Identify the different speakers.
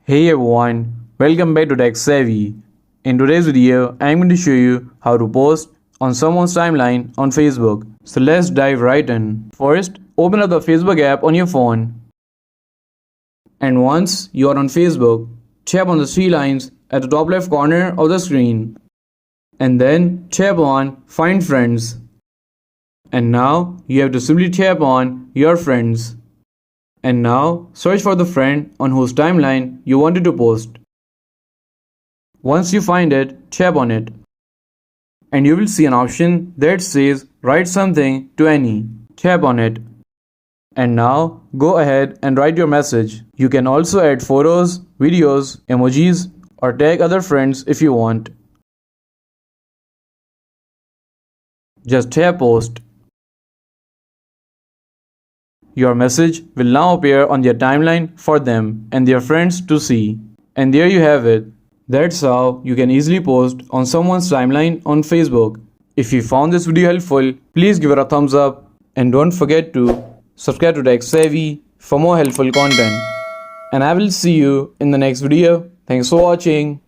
Speaker 1: Hey everyone, welcome back to Tech Savvy. In today's video, I'm going to show you how to post on someone's timeline on Facebook. So let's dive right in. First, open up the Facebook app on your phone. And once you are on Facebook, tap on the three lines at the top left corner of the screen. And then tap on Find Friends. And now you have to simply tap on Your Friends. And now search for the friend on whose timeline you wanted to post. Once you find it, tap on it. And you will see an option that says Write something to Annie. Tap on it. And now go ahead and write your message. You can also add photos, videos, emojis, or tag other friends if you want. Just tap Post. Your message will now appear on their timeline for them and their friends to see. And there you have it. That's how you can easily post on someone's timeline on Facebook. If you found this video helpful, please give it a thumbs up and don't forget to subscribe to Tech Savvy for more helpful content. And I will see you in the next video. Thanks for watching.